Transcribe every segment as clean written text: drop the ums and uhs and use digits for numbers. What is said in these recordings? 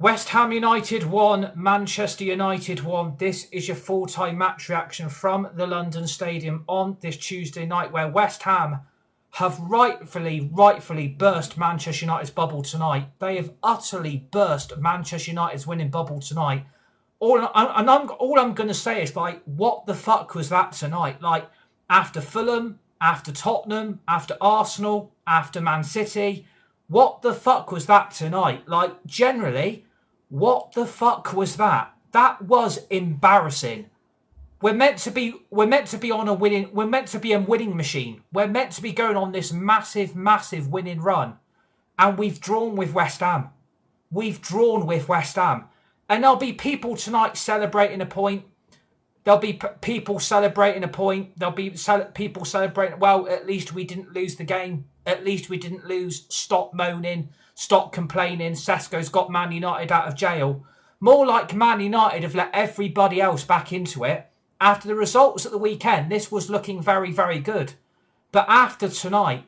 West Ham United 1, Manchester United 1. This is your full-time match reaction from the London Stadium on this Tuesday night, where West Ham have rightfully burst Manchester United's bubble tonight. They have utterly burst Manchester United's winning bubble tonight. All I'm going to say is, like, what the fuck was that tonight? Like, after Fulham, after Tottenham, after Arsenal, after Man City, what the fuck was that tonight? Like, generally, what the fuck was that? That was embarrassing. We're meant to be on a winning. We're meant to be a winning machine. We're meant to be going on this massive winning run, and we've drawn with West Ham. We've drawn with West Ham, and there'll be people tonight celebrating a point. There'll be people celebrating a point. There'll be people celebrating. Well, at least we didn't lose the game. At least we didn't lose. Stop moaning. Stop complaining. Sesko's got Man United out of jail. More like Man United have let everybody else back into it. After the results at the weekend, this was looking very good. But after tonight,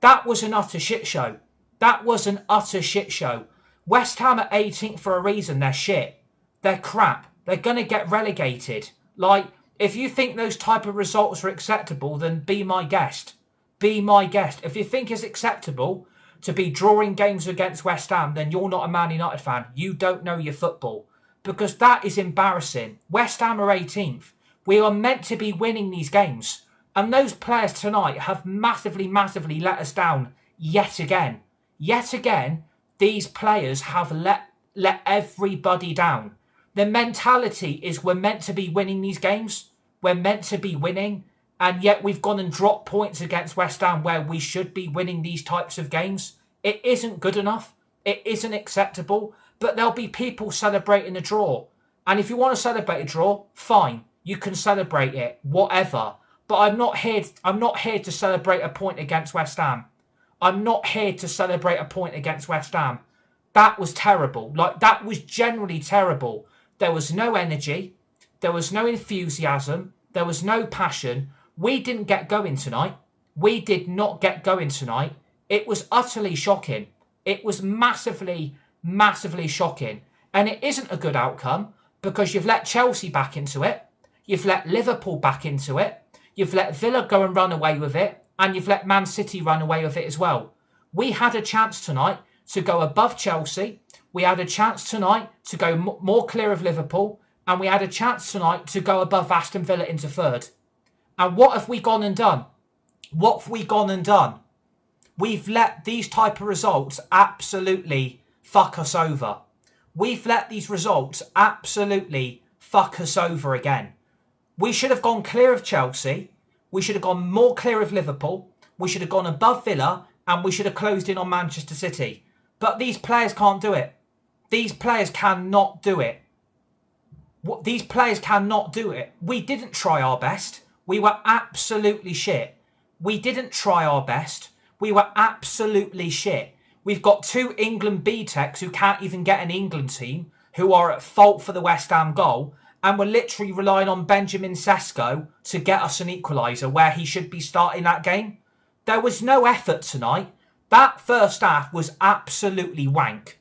that was an utter shit show. That was an utter shit show. West Ham at 18th for a reason. They're shit. They're crap. They're going to get relegated. Like, if you think those type of results are acceptable, then be my guest. Be my guest. If you think it's acceptable to be drawing games against West Ham, then you're not a Man United fan. You don't know your football. Because that is embarrassing. West Ham are 18th. We are meant to be winning these games. And those players tonight have massively let us down yet again. Yet again, these players have let everybody down. The mentality is we're meant to be winning these games. We're meant to be winning. And yet we've gone and dropped points against West Ham where we should be winning these types of games. It isn't good enough. It isn't acceptable. But there'll be people celebrating a draw. And if you want to celebrate a draw, fine. You can celebrate it, whatever. But I'm not here to celebrate a point against West Ham. I'm not here to celebrate a point against West Ham. That was terrible. Like, that was generally terrible. There was no energy. There was no enthusiasm. There was no passion. We didn't get going tonight. We did not get going tonight. It was utterly shocking. It was massively shocking. And it isn't a good outcome because you've let Chelsea back into it. You've let Liverpool back into it. You've let Villa go and run away with it. And you've let Man City run away with it as well. We had a chance tonight to go above Chelsea. We had a chance tonight to go more clear of Liverpool. And we had a chance tonight to go above Aston Villa into third. And what have we gone and done? What have we gone and done? We've let these type of results absolutely fuck us over. We've let these results absolutely fuck us over again. We should have gone clear of Chelsea. We should have gone more clear of Liverpool. We should have gone above Villa. And we should have closed in on Manchester City. But these players can't do it. These players cannot do it. These players cannot do it. We didn't try our best. We were absolutely shit. We didn't try our best. We were absolutely shit. We've got two England B-Techs who can't even get an England team, who are at fault for the West Ham goal. And we're literally relying on Benjamin Sesko to get us an equaliser where he should be starting that game. There was no effort tonight. That first half was absolutely wank.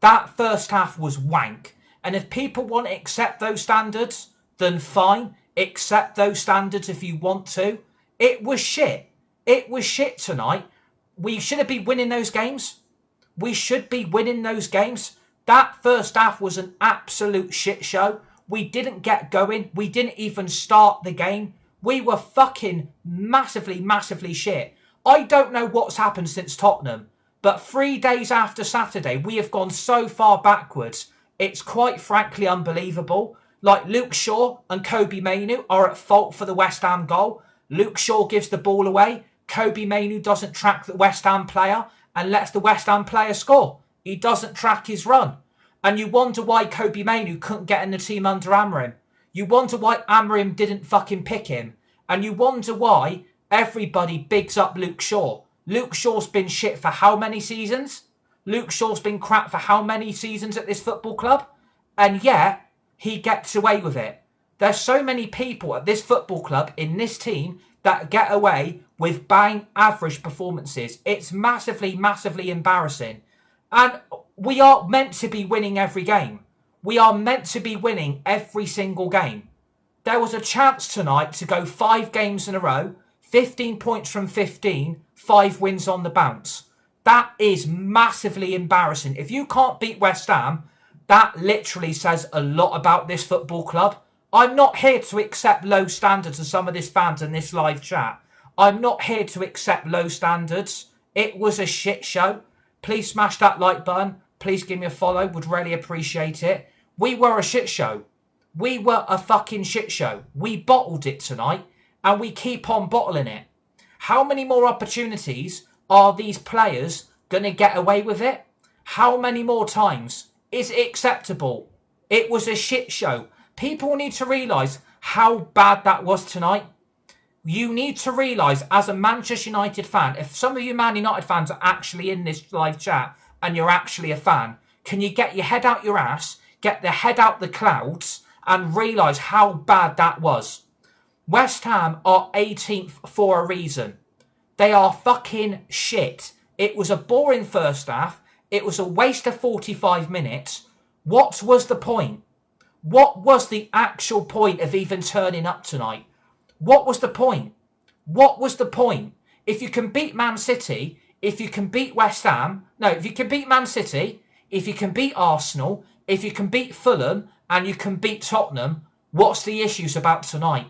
That first half was wank. And if people want to accept those standards, then fine. Accept those standards if you want to. It was shit. It was shit tonight. We should have been winning those games. We should be winning those games. That first half was an absolute shit show. We didn't get going. We didn't even start the game. We were fucking massively shit. I don't know what's happened since Tottenham, but 3 days after Saturday, we have gone so far backwards. It's quite frankly unbelievable. Like, Luke Shaw and Kobbie Mainoo are at fault for the West Ham goal. Luke Shaw gives the ball away. Kobbie Mainoo doesn't track the West Ham player and lets the West Ham player score. He doesn't track his run. And you wonder why Kobbie Mainoo couldn't get in the team under Amorim. You wonder why Amorim didn't fucking pick him. And you wonder why everybody bigs up Luke Shaw. Luke Shaw's been shit for how many seasons? Luke Shaw's been crap for how many seasons at this football club? And yet, he gets away with it. There's so many people at this football club, in this team, that get away with bang average performances. It's massively embarrassing. And We are meant to be winning every game. We are meant to be winning every single game. There was a chance tonight to go 5 games in a row, 15 points from 15, 5 wins on the bounce. That is massively embarrassing. If you can't beat West Ham, that literally says a lot about this football club. I'm not here to accept low standards of some of this fans in this live chat. I'm not here to accept low standards. It was a shit show. Please smash that like button. Please give me a follow. Would really appreciate it. We were a shit show. We were a fucking shit show. We bottled it tonight and we keep on bottling it. How many more opportunities are these players going to get away with it? How many more times? Is it acceptable? It was a shit show. People need to realise how bad that was tonight. You need to realise as a Manchester United fan, if some of you Man United fans are actually in this live chat and you're actually a fan, can you get your head out your ass, get the head out the clouds and realise how bad that was? West Ham are 18th for a reason. They are fucking shit. It was a boring first half. It was a waste of 45 minutes. What was the point? What was the actual point of even turning up tonight? What was the point? What was the point? If you can beat Man City, if you can beat West Ham, no, if you can beat Man City, if you can beat Arsenal, if you can beat Fulham, and you can beat Tottenham, what's the issues about tonight?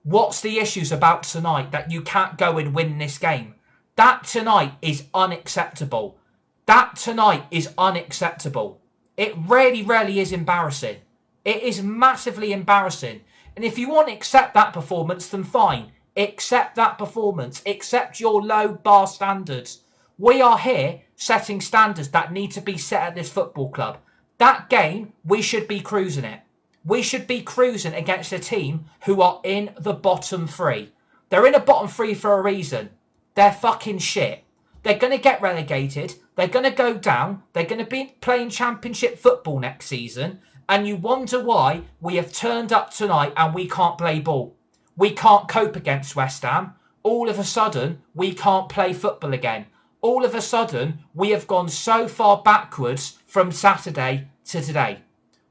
What's the issues about tonight that you can't go and win this game? That tonight is unacceptable. That tonight is unacceptable. It really, really is embarrassing. It is massively embarrassing. And if you want to accept that performance, then fine. Accept that performance. Accept your low bar standards. We are here setting standards that need to be set at this football club. That game, we should be cruising it. We should be cruising against a team who are in the bottom 3. They're in a bottom 3 for a reason. They're fucking shit. They're going to get relegated. They're going to go down. They're going to be playing championship football next season. And you wonder why we have turned up tonight and we can't play ball. We can't cope against West Ham. All of a sudden, we can't play football again. All of a sudden, we have gone so far backwards from Saturday to today.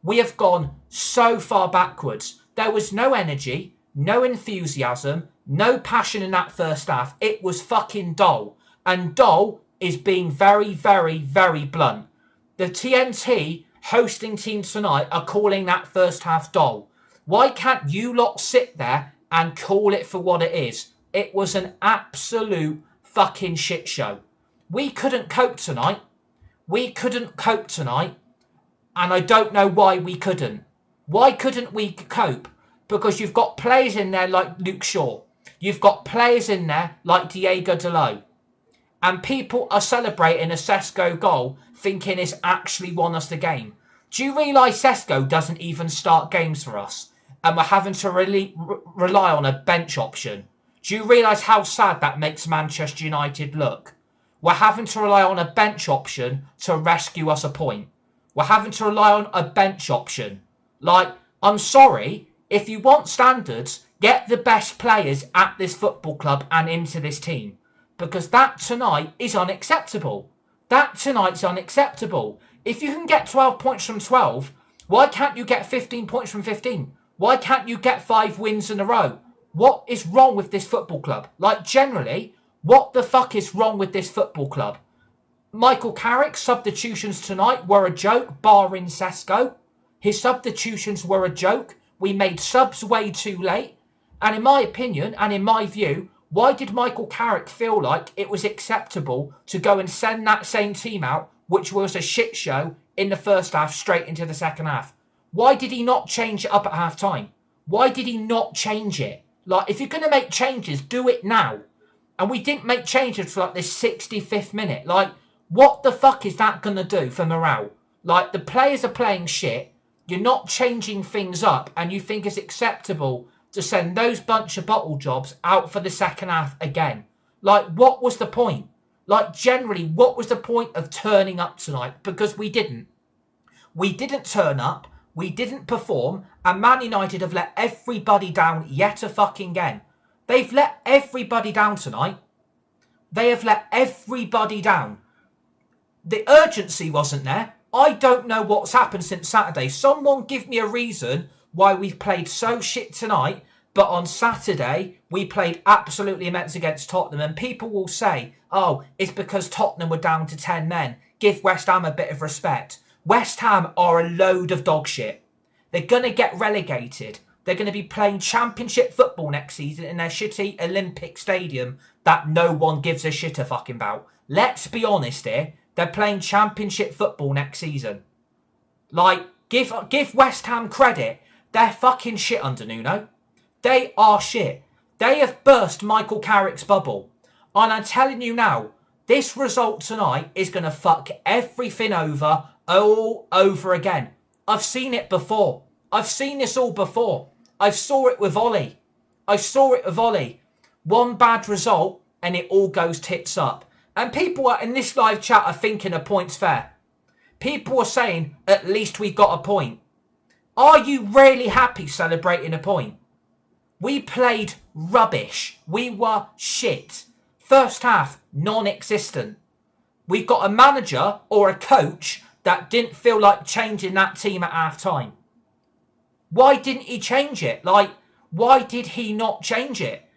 We have gone so far backwards. There was no energy, no enthusiasm, no passion in that first half. It was fucking dull. And dull is being very, very, very blunt. The TNT hosting team tonight are calling that first half dull. Why can't you lot sit there and call it for what it is? It was an absolute fucking shit show. We couldn't cope tonight. We couldn't cope tonight. And I don't know why we couldn't. Why couldn't we cope? Because you've got players in there like Luke Shaw. You've got players in there like Diego Dalot. And people are celebrating a Sesko goal thinking it's actually won us the game. Do you realise Sesko doesn't even start games for us? And we're having to rely on a bench option. Do you realise how sad that makes Manchester United look? We're having to rely on a bench option to rescue us a point. We're having to rely on a bench option. Like, I'm sorry, if you want standards, get the best players at this football club and into this team. Because that tonight is unacceptable. That tonight's unacceptable. If you can get 12 points from 12, why can't you get 15 points from 15? Why can't you get 5 wins in a row? What is wrong with this football club? Like, generally, what the fuck is wrong with this football club? Michael Carrick's substitutions tonight were a joke, barring Sesko. His substitutions were a joke. We made subs way too late. And in my opinion, and in my view, why did Michael Carrick feel like it was acceptable to go and send that same team out, which was a shit show, in the first half straight into the second half? Why did he not change it up at half time? Why did he not change it? Like, if you're going to make changes, do it now. And we didn't make changes for like this 65th minute. Like, what the fuck is that going to do for morale? Like, the players are playing shit. You're not changing things up and you think it's acceptable to send those bunch of bottle jobs out for the second half again. Like, what was the point? Like, generally, what was the point of turning up tonight? Because we didn't. We didn't turn up. We didn't perform. And Man United have let everybody down yet a fucking again. They've let everybody down tonight. They have let everybody down. The urgency wasn't there. I don't know what's happened since Saturday. Someone give me a reason why we've played so shit tonight, but on Saturday we played absolutely immense against Tottenham. And people will say, oh, it's because Tottenham were down to 10 men. Give West Ham a bit of respect. West Ham are a load of dog shit. They're going to get relegated. They're going to be playing championship football next season in their shitty Olympic stadium that no one gives a shit a fucking about. Let's be honest here. They're playing championship football next season. Like, give West Ham credit. They're fucking shit under Nuno. They are shit. They have burst Michael Carrick's bubble. And I'm telling you now, this result tonight is going to fuck everything over all over again. I've seen it before. I've seen this all before. I saw it with Ollie. One bad result and it all goes tits up. And people in this live chat are thinking a point's fair. People are saying, at least we got a point. Are you really happy celebrating a point? We played rubbish. We were shit. First half, non-existent. We've got a manager or a coach that didn't feel like changing that team at half time. Why didn't he change it? Like, why did he not change it?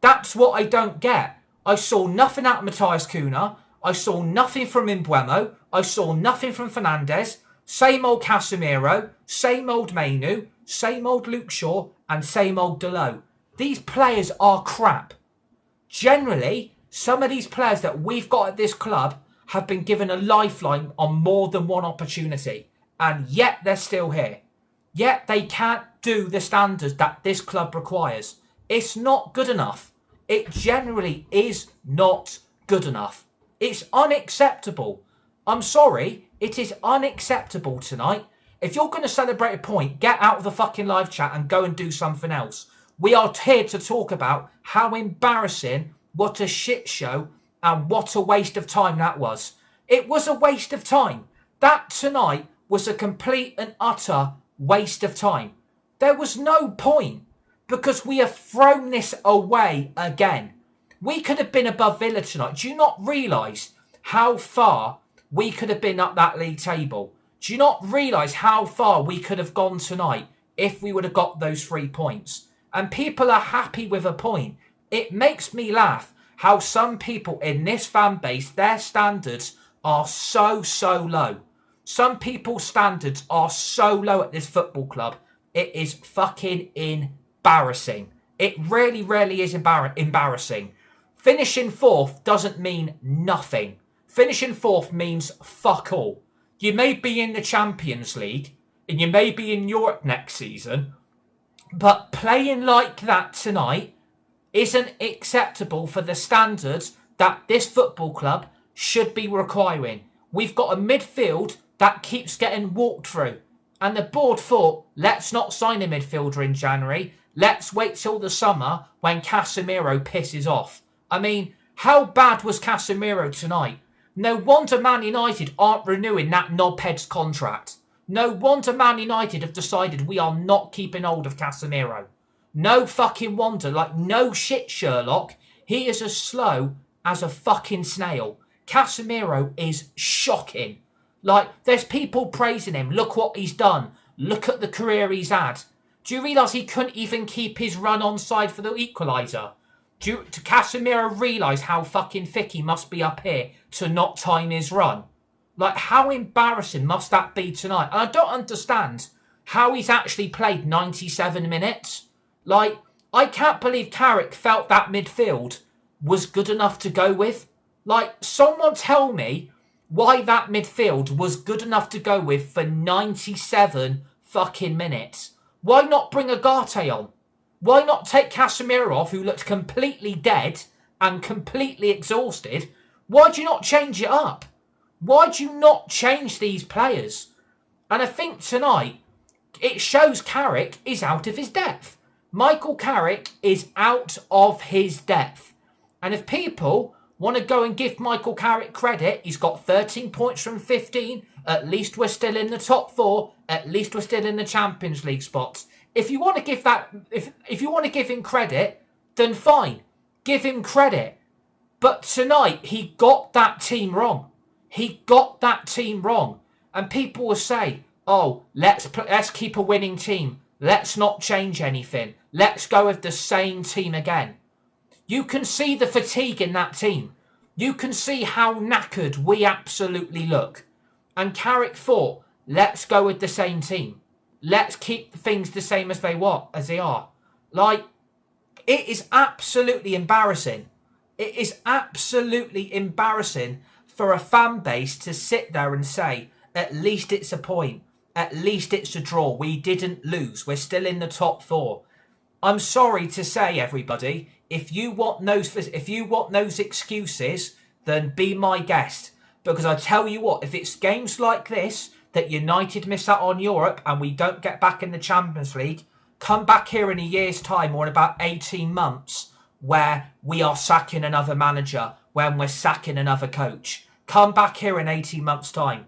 That's what I don't get. I saw nothing out of Matthias Cunha. I saw nothing from Mbeumo. I saw nothing from Fernandes. Same old Casemiro, same old Mainu, same old Luke Shaw, and same old Dalot. These players are crap. Generally, some of these players that we've got at this club have been given a lifeline on more than one opportunity. And yet they're still here. Yet they can't do the standards that this club requires. It's not good enough. It generally is not good enough. It's unacceptable. I'm sorry, it is unacceptable tonight. If you're going to celebrate a point, get out of the fucking live chat and go and do something else. We are here to talk about how embarrassing, what a shit show, and what a waste of time that was. It was a waste of time. That tonight was a complete and utter waste of time. There was no point because we have thrown this away again. We could have been above Villa tonight. Do you not realise how far we could have been up that league table? Do you not realise how far we could have gone tonight if we would have got those 3 points? And people are happy with a point. It makes me laugh how some people in this fan base, their standards are so low. Some people's standards are so low at this football club. It is fucking embarrassing. It really is embarrassing. Finishing fourth doesn't mean nothing. Finishing fourth means fuck all. You may be in the Champions League and you may be in Europe next season, but playing like that tonight isn't acceptable for the standards that this football club should be requiring. We've got a midfield that keeps getting walked through. And the board thought, let's not sign a midfielder in January. Let's wait till the summer when Casemiro pisses off. I mean, how bad was Casemiro tonight? No wonder Man United aren't renewing that knobhead's contract. No wonder Man United have decided we are not keeping hold of Casemiro. No fucking wonder. Like, no shit, Sherlock. He is as slow as a fucking snail. Casemiro is shocking. Like, there's people praising him. Look what he's done. Look at the career he's had. Do you realise he couldn't even keep his run onside for the equaliser? Do Casemiro realise how fucking thick he must be up here to not time his run? Like, how embarrassing must that be tonight? And I don't understand how he's actually played 97 minutes. Like, I can't believe Carrick felt that midfield was good enough to go with. Like, someone tell me why that midfield was good enough to go with for 97 fucking minutes. Why not bring Agate on? Why not take Casemiro off, who looked completely dead and completely exhausted? Why do you not change it up? Why do you not change these players? And I think tonight, it shows Carrick is out of his depth. Michael Carrick is out of his depth. And if people want to go and give Michael Carrick credit, he's got 13 points from 15. At least we're still in the top 4. At least we're still in the Champions League spots. If you want to give that, if you want to give him credit, then fine. Give him credit. But tonight, he got that team wrong. He got that team wrong. And people will say, oh, let's keep a winning team. Let's not change anything. Let's go with the same team again. You can see the fatigue in that team. You can see how knackered we absolutely look. And Carrick thought, let's go with the same team. Let's keep things the same as they are. Like, it is absolutely embarrassing. It is absolutely embarrassing for a fan base to sit there and say, at least it's a point. At least it's a draw. We didn't lose. We're still in the top 4. I'm sorry to say, everybody, if you want those excuses, then be my guest. Because I tell you what, if it's games like this that United miss out on Europe and we don't get back in the Champions League, come back here in a year's time or in about 18 months where we are sacking another manager, when we're sacking another coach. Come back here in 18 months' time.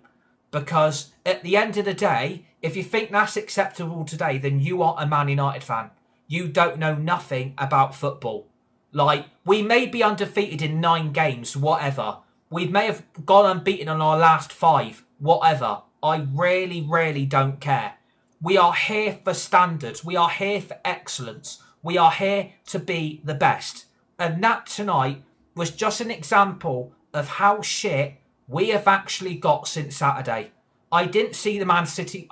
Because at the end of the day, if you think that's acceptable today, then you are a Man United fan. You don't know nothing about football. Like, we may be undefeated in 9 games, whatever. We may have gone unbeaten on our last 5, whatever. I really, really don't care. We are here for standards. We are here for excellence. We are here to be the best. And that tonight was just an example of how shit we have actually got since Saturday. I didn't see the Man City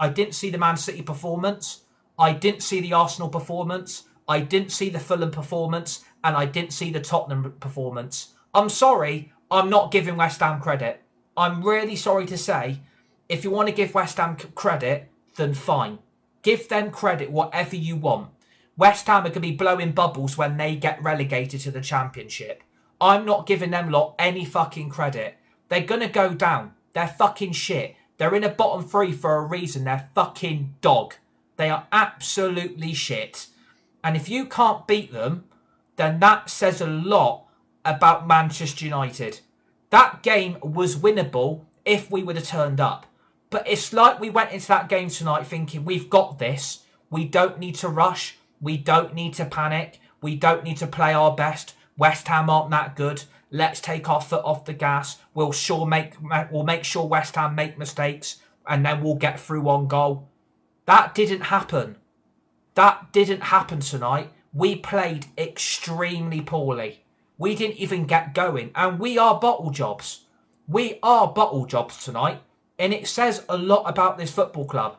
performance. I didn't see the Arsenal performance. I didn't see the Fulham performance. And I didn't see the Tottenham performance. I'm sorry, I'm not giving West Ham credit. I'm really sorry to say, if you want to give West Ham credit, then fine. Give them credit, whatever you want. West Ham are going to be blowing bubbles when they get relegated to the Championship. I'm not giving them lot any fucking credit. They're going to go down. They're fucking shit. They're in a bottom 3 for a reason. They're fucking dog. They are absolutely shit. And if you can't beat them, then that says a lot about Manchester United. That game was winnable if we would have turned up. But it's like we went into that game tonight thinking, we've got this. We don't need to rush. We don't need to panic. We don't need to play our best. West Ham aren't that good. Let's take our foot off the gas. We'll make sure West Ham make mistakes, and then we'll get through on goal. That didn't happen. That didn't happen tonight. We played extremely poorly. We didn't even get going, and we are bottle jobs. We are bottle jobs tonight, and it says a lot about this football club.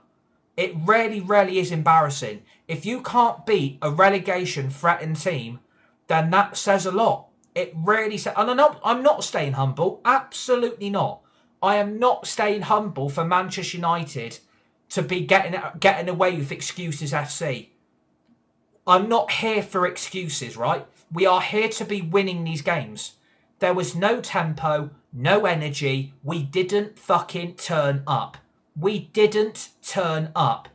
It really, really is embarrassing. If you can't beat a relegation-threatened team, then that says a lot. It really says... And I'm not staying humble. Absolutely not. I am not staying humble for Manchester United to be getting away with excuses FC. I'm not here for excuses, right? We are here to be winning these games. There was no tempo, no energy. We didn't fucking turn up. We didn't turn up.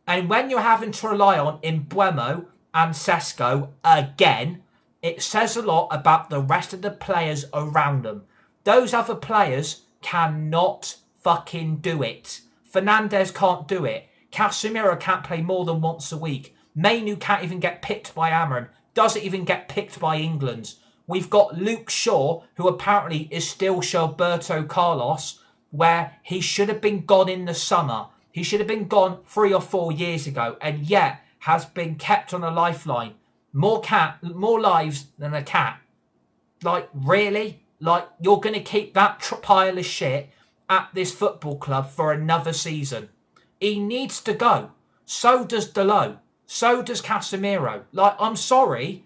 And when you're having to rely on Mbeumo and Sesko again, it says a lot about the rest of the players around them. Those other players cannot fucking do it. Fernandes can't do it. Casemiro can't play more than once a week. Mainu can't even get picked by Amram. Doesn't even get picked by England. We've got Luke Shaw, who apparently is still Gilberto Carlos, where he should have been gone in the summer. He should have been gone 3 or 4 years ago, and yet has been kept on a lifeline. More lives than a cat. Like, really? Like, you're going to keep that pile of shit at this football club for another season? He needs to go. So does Dalot. So does Casemiro. Like, I'm sorry.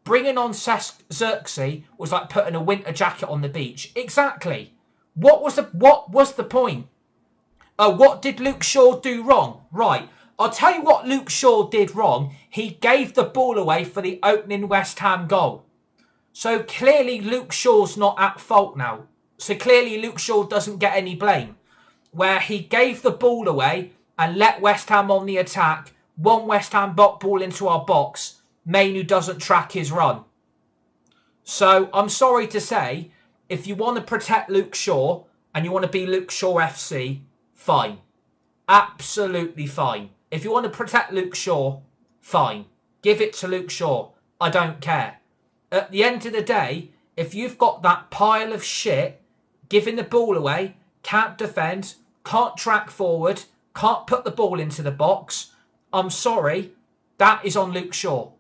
Bringing on Xerxes was like putting a winter jacket on the beach. Exactly. What was the point? Oh, what did Luke Shaw do wrong? Right. I'll tell you what Luke Shaw did wrong. He gave the ball away for the opening West Ham goal. So clearly Luke Shaw's not at fault now. So clearly Luke Shaw doesn't get any blame. Where he gave the ball away and let West Ham on the attack. One West Ham ball into our box. Mainu doesn't track his run. So I'm sorry to say, if you want to protect Luke Shaw and you want to be Luke Shaw FC, fine. Absolutely fine. If you want to protect Luke Shaw, fine. Give it to Luke Shaw. I don't care. At the end of the day, if you've got that pile of shit giving the ball away, can't defend, can't track forward, can't put the ball into the box. I'm sorry, that is on Luke Shaw.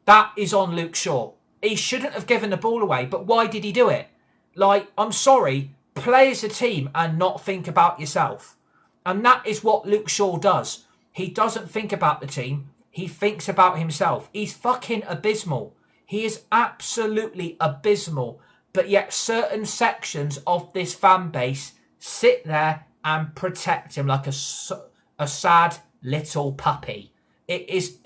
That is on Luke Shaw. He shouldn't have given the ball away, but why did he do it? Like, I'm sorry, play as a team and not think about yourself. And that is what Luke Shaw does. He doesn't think about the team. He thinks about himself. He's fucking abysmal. He is absolutely abysmal. But yet certain sections of this fan base sit there and protect him like a sad little puppy. It is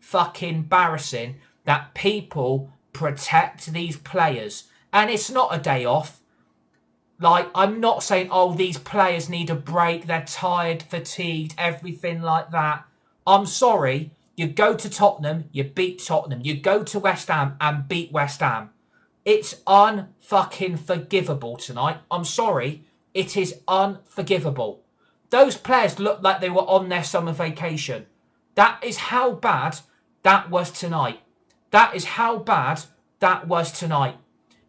fucking embarrassing that people protect these players. And it's not a day off. Like, I'm not saying, oh, these players need a break, they're tired, fatigued, everything like that. I'm sorry, you go to Tottenham, you beat Tottenham. You go to West Ham and beat West Ham. It's unfucking forgivable tonight. I'm sorry, it is unforgivable. Those players looked like they were on their summer vacation. That is how bad that was tonight. That is how bad that was tonight.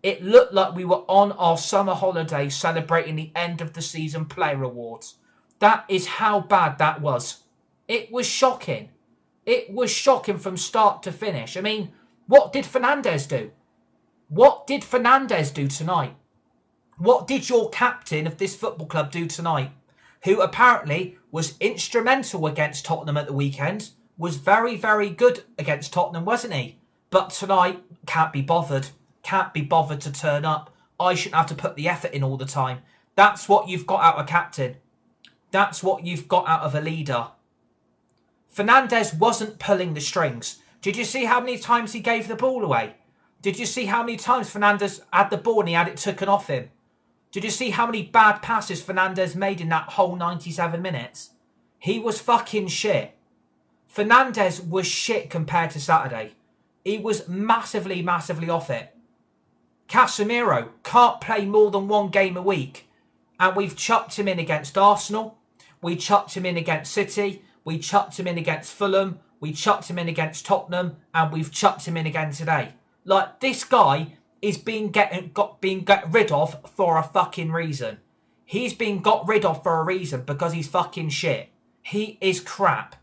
It looked like we were on our summer holiday celebrating the end of the season player awards. That is how bad that was. It was shocking. It was shocking from start to finish. I mean, what did Fernandes do? What did Fernandes do tonight? What did your captain of this football club do tonight? Who apparently was instrumental against Tottenham at the weekend. Was very, very good against Tottenham, wasn't he? But tonight, can't be bothered. Can't be bothered to turn up. I shouldn't have to put the effort in all the time. That's what you've got out of a captain. That's what you've got out of a leader. Fernandes wasn't pulling the strings. Did you see how many times he gave the ball away? Did you see how many times Fernandes had the ball and he had it taken off him? Did you see how many bad passes Fernandes made in that whole 97 minutes? He was fucking shit. Fernandes was shit compared to Saturday. He was massively, massively off it. Casemiro can't play more than one game a week. And we've chucked him in against Arsenal. We chucked him in against City. We chucked him in against Fulham. We chucked him in against Tottenham. And we've chucked him in again today. Like, this guy is being got rid of for a fucking reason. He's been got rid of for a reason because he's fucking shit. He is crap.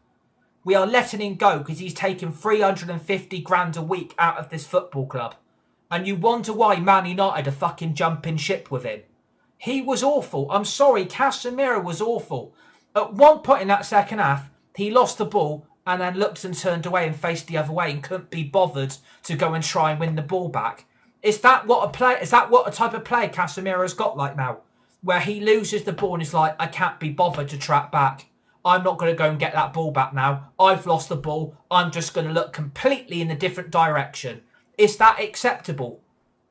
We are letting him go because he's taking 350 grand a week out of this football club. And you wonder why Man United are fucking jumping ship with him. He was awful. I'm sorry, Casemiro was awful. At one point in that second half, he lost the ball and then looked and turned away and faced the other way and couldn't be bothered to go and try and win the ball back. Is that what a type of player Casemiro's got like now? Where he loses the ball and is like, I can't be bothered to track back. I'm not going to go and get that ball back now. I've lost the ball. I'm just going to look completely in a different direction. Is that acceptable?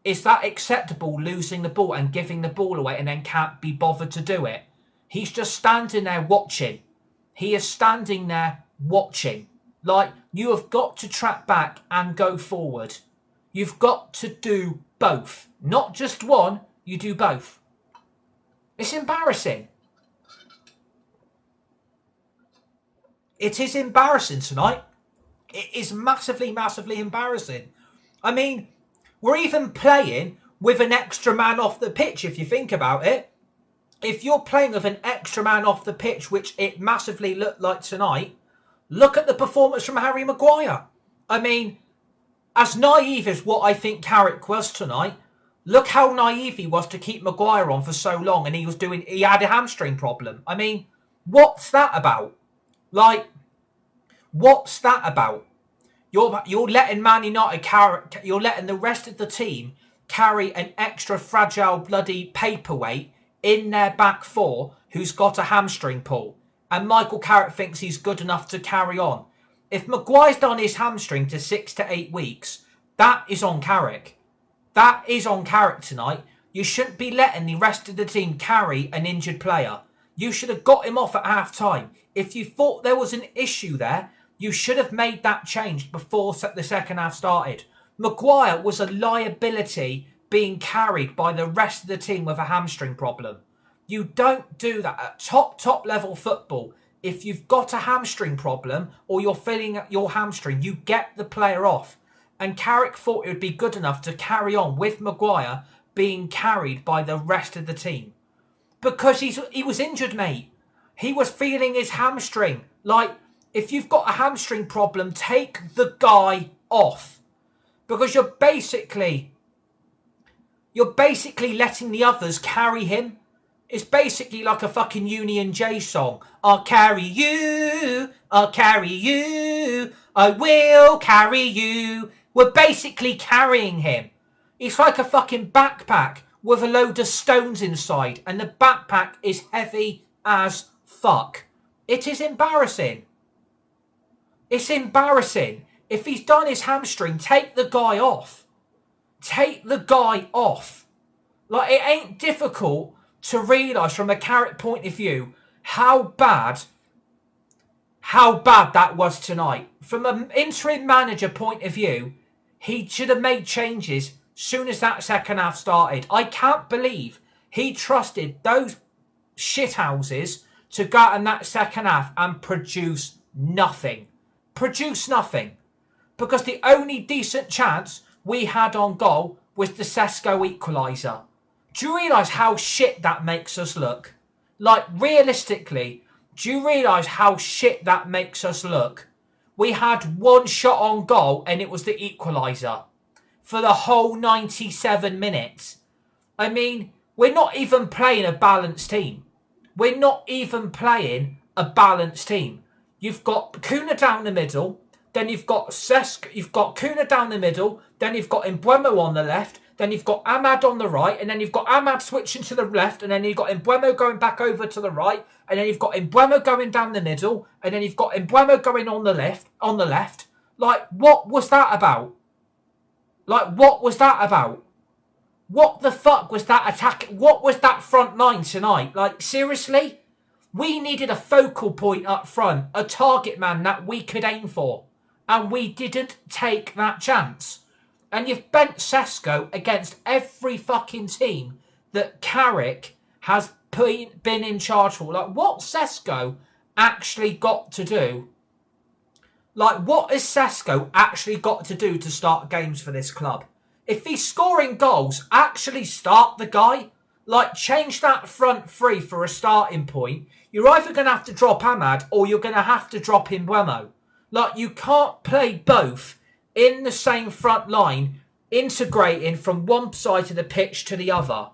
Is that acceptable, losing the ball and giving the ball away and then can't be bothered to do it? He's just standing there watching. He is standing there watching. Like, you have got to track back and go forward. You've got to do both. Not just one, you do both. It's embarrassing. It is embarrassing tonight. It is massively, massively embarrassing. I mean, we're even playing with an extra man off the pitch, if you think about it. If you're playing with an extra man off the pitch, which it massively looked like tonight, look at the performance from Harry Maguire. I mean, as naive as what I think Carrick was tonight, look how naive he was to keep Maguire on for so long, and he had a hamstring problem. I mean, what's that about? Like, what's that about? You're letting Man United you're letting the rest of the team carry an extra fragile bloody paperweight in their back four who's got a hamstring pull. And Michael Carrick thinks he's good enough to carry on. If Maguire's done his hamstring to 6 to 8 weeks, that is on Carrick. That is on Carrick tonight. You shouldn't be letting the rest of the team carry an injured player. You should have got him off at half time. If you thought there was an issue there, you should have made that change before the second half started. Maguire was a liability being carried by the rest of the team with a hamstring problem. You don't do that at top level football. If you've got a hamstring problem or you're feeling your hamstring, you get the player off. And Carrick thought it would be good enough to carry on with Maguire being carried by the rest of the team. Because he was injured, mate. He was feeling his hamstring. Like, if you've got a hamstring problem, take the guy off. Because you're basically letting the others carry him. It's basically like a fucking Union J song. I'll carry you, I'll carry you, I will carry you. We're basically carrying him. It's like a fucking backpack with a load of stones inside, and the backpack is heavy as fuck. It is embarrassing. It's embarrassing. If he's done his hamstring, take the guy off. Take the guy off. Like, it ain't difficult to realise from a Carrick point of view how bad that was tonight. From an interim manager point of view, he should have made changes soon as that second half started. I can't believe he trusted those shithouses to go out in that second half and produce nothing. Produce nothing. Because the only decent chance we had on goal was the Sesko equaliser. Do you realise how shit that makes us look? Like, realistically, do you realise how shit that makes us look? We had one shot on goal and it was the equaliser for the whole 97 minutes. I mean, we're not even playing a balanced team. We're not even playing a balanced team. You've got Kuna down the middle, then you've got Kuna down the middle, then you've got Mbeumo on the left, then you've got Ahmad on the right, and then you've got Ahmad switching to the left, and then you've got Mbeumo going back over to the right, and then you've got Mbeumo going down the middle, and then you've got Mbeumo going on the left. Like, what was that about? Like, what was that about? What the fuck was that attack? What was that front line tonight? Like, seriously? We needed a focal point up front, a target man that we could aim for. And we didn't take that chance. And you've bent Sesko against every fucking team that Carrick has been in charge for. Like, what Sesko actually got to do? Like, what has Sesko actually got to do to start games for this club? If he's scoring goals, actually start the guy. Like, change that front three for a starting point. You're either going to have to drop Ahmad or you're going to have to drop Mbeumo. Like, you can't play both in the same front line, integrating from one side of the pitch to the other.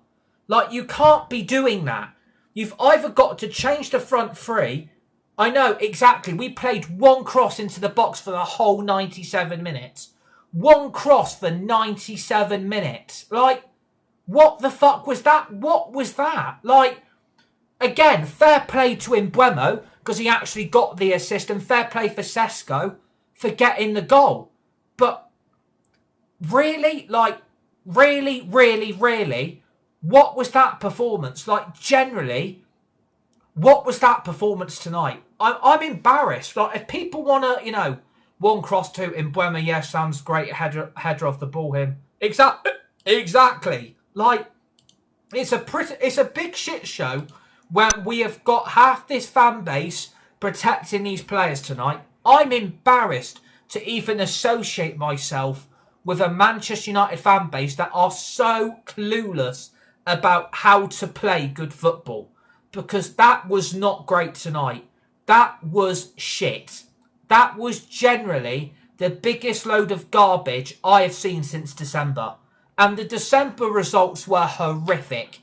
Like, you can't be doing that. You've either got to change the front three. I know, exactly. We played one cross into the box for the whole 97 minutes. One cross for 97 minutes. Like, what the fuck was that? What was that? Like, again, fair play to Mbeumo because he actually got the assist, and fair play for Sesko for getting the goal. But really, like, really, what was that performance? Like, generally, what was that performance tonight? I'm embarrassed. Like, if people want to, one cross to Mbeumo, yeah, sounds great. Header off the ball, him. Exactly. Like, it's a big shit show when we have got half this fan base protecting these players tonight. I'm embarrassed to even associate myself with a Manchester United fan base that are so clueless about how to play good football. Because that was not great tonight. That was shit. That was generally the biggest load of garbage I have seen since December. And the December results were horrific.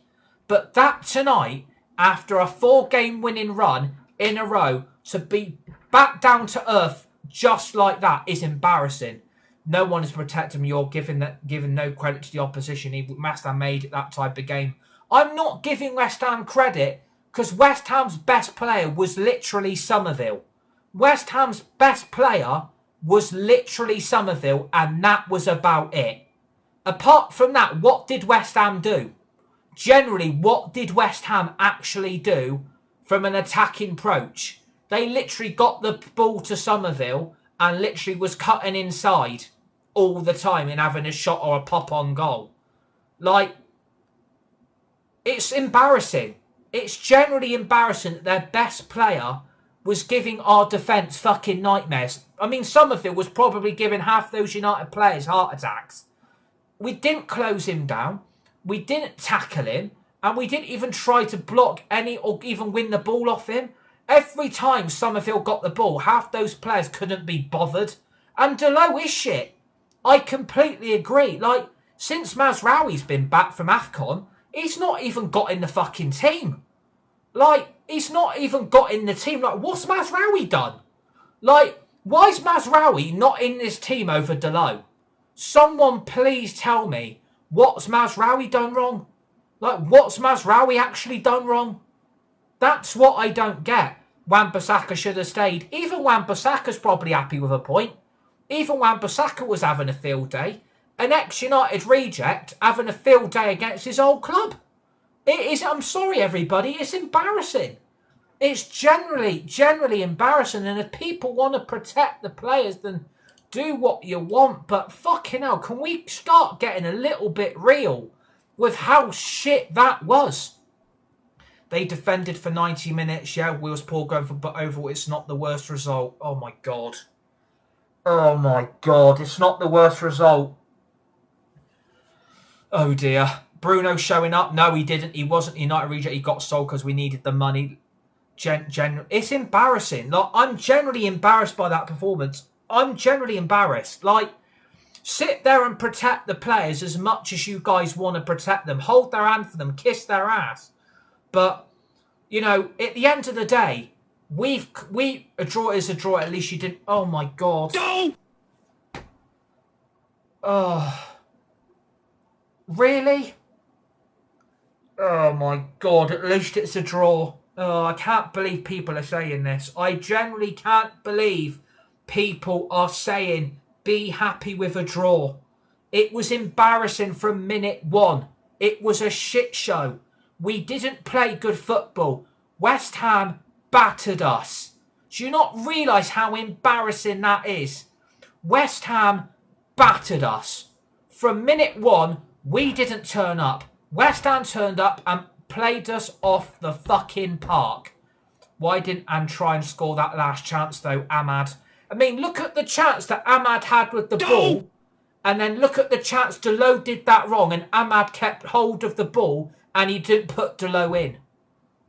But that tonight, after a 4-game winning run in a row, to be back down to earth just like that is embarrassing. No one is protecting him. You're giving no credit to the opposition. West Ham made it that type of game. I'm not giving West Ham credit because West Ham's best player was literally Somerville. West Ham's best player was literally Somerville, and that was about it. Apart from that, what did West Ham do? Generally, what did West Ham actually do from an attacking approach? They literally got the ball to Somerville and literally was cutting inside all the time and having a shot or a pop on goal. Like, it's embarrassing. It's generally embarrassing that their best player was giving our defence fucking nightmares. I mean, Somerville was probably giving half those United players heart attacks. We didn't close him down. We didn't tackle him, and we didn't even try to block any or even win the ball off him. Every time Summerville got the ball, half those players couldn't be bothered. And Dalot is shit. I completely agree. Like, since Mazraoui's been back from AFCON, he's not even got in the fucking team. Like, he's not even got in the team. Like, what's Mazraoui done? Like, why is Mazraoui not in this team over Dalot? Someone please tell me, what's Mazraoui done wrong? Like, what's Mazraoui actually done wrong? That's what I don't get. Wan-Bissaka should have stayed. Even Wan-Bissaka's probably happy with a point. Even Wan-Bissaka was having a field day. An ex-United reject having a field day against his old club. It is, I'm sorry everybody, it's embarrassing. It's generally embarrassing. And if people want to protect the players, then do what you want. But fucking hell, can we start getting a little bit real with how shit that was? They defended for 90 minutes. Yeah, we was poor going for, but overall it's not the worst result. Oh my God. Oh my God, it's not the worst result. Oh dear. Bruno showing up. No, he didn't. He wasn't United reject. He got sold because we needed the money. It's embarrassing. Like, I'm generally embarrassed by that performance. I'm generally embarrassed. Like, sit there and protect the players as much as you guys want to protect them. Hold their hand for them. Kiss their ass. But, you know, at the end of the day, a draw is a draw. At least you didn't. Oh my God. No! Oh. Really? Oh my God. At least it's a draw. Oh, I can't believe people are saying this. I generally can't believe people are saying be happy with a draw. It was embarrassing from minute one. It was a shit show. We didn't play good football. West Ham battered us. Do you not realise how embarrassing that is? West Ham battered us. From minute one, we didn't turn up. West Ham turned up and played us off the fucking park. Why didn't Am try and score that last chance though, Ahmad? I mean, look at the chance that Ahmad had with the ball. And then look at the chance Dalot did that wrong and Ahmad kept hold of the ball and he didn't put Dalot in.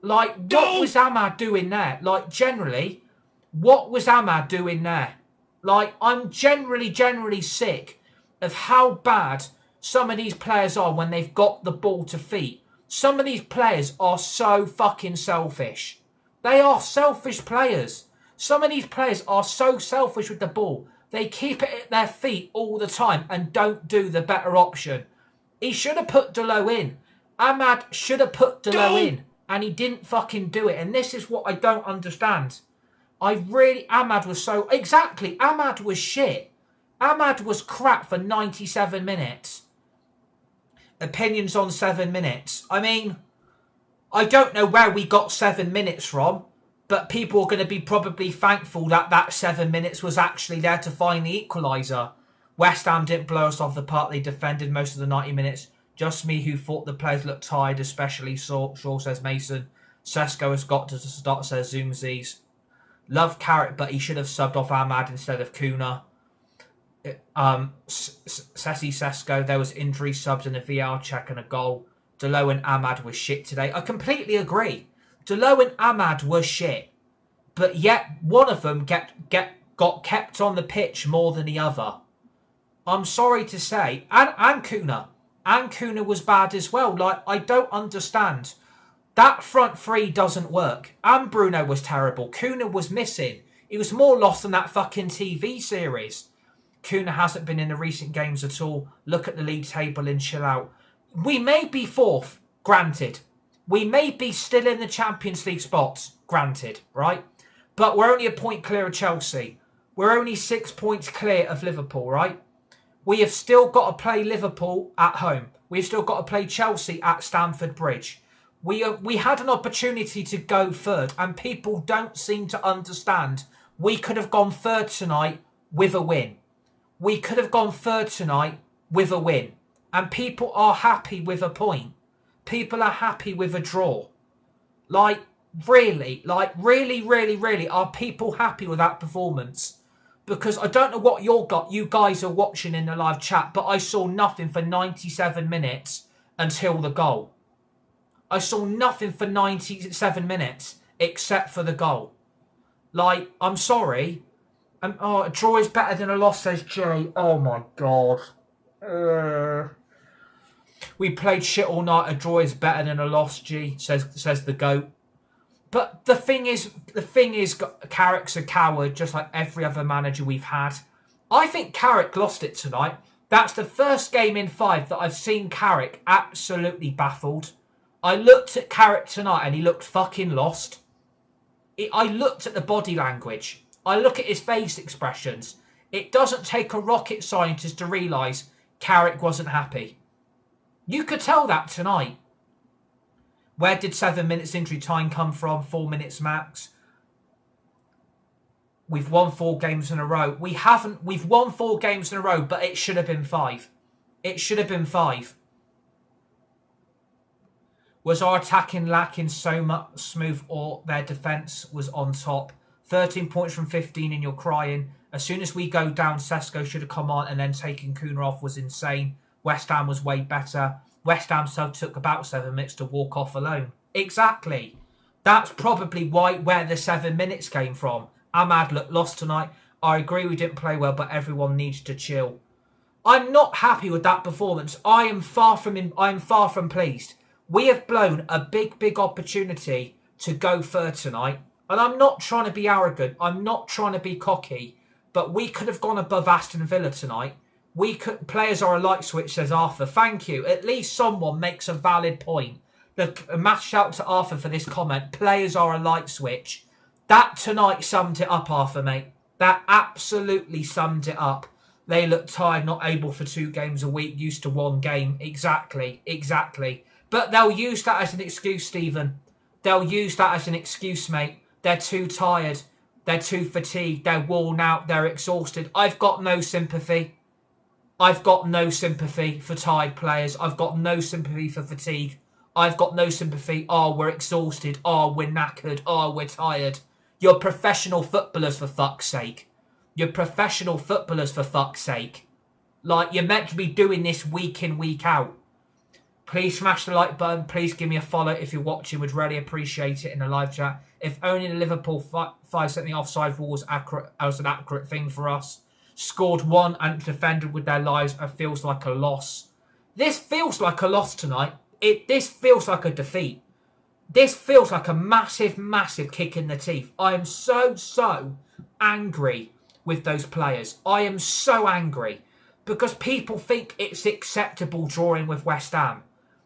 Like, what was Ahmad doing there? Like, generally, what was Ahmad doing there? Like, I'm generally sick of how bad some of these players are when they've got the ball to feet. Some of these players are so fucking selfish. They are selfish players. Some of these players are so selfish with the ball. They keep it at their feet all the time and don't do the better option. He should have put Dalot in. Ahmad should have put Dalot in. And he didn't fucking do it. And this is what I don't understand. Ahmad was so... Exactly. Ahmad was shit. Ahmad was crap for 97 minutes. Opinions on 7 minutes. I mean, I don't know where we got 7 minutes from. But people are going to be probably thankful that that 7 minutes was actually there to find the equaliser. West Ham didn't blow us off the park. They defended most of the 90 minutes. Just me who thought the players looked tired, especially Shaw, says Mason. Sesko has got to start, says Zoomsies. Love Carrot, but he should have subbed off Ahmad instead of Kuna. Sessi Sesko, there was injury subs and a VR check and a goal. Dalot and Ahmad were shit today. I completely agree. Dalot and Ahmad were shit. But yet, one of them got kept on the pitch more than the other. I'm sorry to say. And Kuna. And Kuna was bad as well. Like, I don't understand. That front three doesn't work. And Bruno was terrible. Kuna was missing. He was more lost than that fucking TV series. Kuna hasn't been in the recent games at all. Look at the league table and chill out. We may be fourth, granted. We may be still in the Champions League spots, granted, right? But we're only a point clear of Chelsea. We're only 6 points clear of Liverpool, right? We have still got to play Liverpool at home. We've still got to play Chelsea at Stamford Bridge. We had an opportunity to go third, and people don't seem to understand. We could have gone third tonight with a win. We could have gone third tonight with a win. And people are happy with a point. People are happy with a draw. Like, really, are people happy with that performance? Because I don't know what you guys are watching in the live chat, but I saw nothing for 97 minutes until the goal. I saw nothing for 97 minutes except for the goal. Like, I'm sorry. A draw is better than a loss, says Jay. Oh my God. We played shit all night. A draw is better than a loss, G, says the GOAT. But the thing is, Carrick's a coward, just like every other manager we've had. I think Carrick lost it tonight. That's the first game in 5 that I've seen Carrick absolutely baffled. I looked at Carrick tonight and he looked fucking lost. I looked at the body language. I look at his face expressions. It doesn't take a rocket scientist to realise Carrick wasn't happy. You could tell that tonight. Where did 7 minutes injury time come from? 4 minutes max. We've won 4 games in a row. We've won 4 games in a row, but it should have been 5. It should have been 5. Was our attacking lacking so much smooth, or their defence was on top? 13 points from 15 and you're crying. As soon as we go down, Sesko should have come on, and then taking Kuna off was insane. West Ham was way better. West Ham took about 7 minutes to walk off alone. Exactly. That's probably where the 7 minutes came from. Ahmad looked lost tonight. I agree we didn't play well, but everyone needs to chill. I'm not happy with that performance. I am far from pleased. We have blown a big opportunity to go third tonight. And I'm not trying to be arrogant. I'm not trying to be cocky. But we could have gone above Aston Villa tonight. Players are a light switch, says Arthur. Thank you. At least someone makes a valid point. A mass shout to Arthur for this comment. Players are a light switch. That tonight summed it up, Arthur, mate. That absolutely summed it up. They look tired, not able for 2 games a week, used to 1 game. Exactly. But they'll use that as an excuse, Stephen. They'll use that as an excuse, mate. They're too tired. They're too fatigued. They're worn out. They're exhausted. I've got no sympathy. I've got no sympathy for tired players. I've got no sympathy for fatigue. I've got no sympathy. Oh, we're exhausted. Oh, we're knackered. Oh, we're tired. You're professional footballers, for fuck's sake. You're professional footballers, for fuck's sake. Like, you're meant to be doing this week in, week out. Please smash the like button. Please give me a follow if you're watching. Would really appreciate it in the live chat. If only the Liverpool 5 cent the offside rule was an accurate thing for us. Scored 1 and defended with their lives. It feels like a loss. This feels like a loss tonight. This feels like a defeat. This feels like a massive kick in the teeth. I am so angry with those players. I am so angry because people think it's acceptable drawing with West Ham.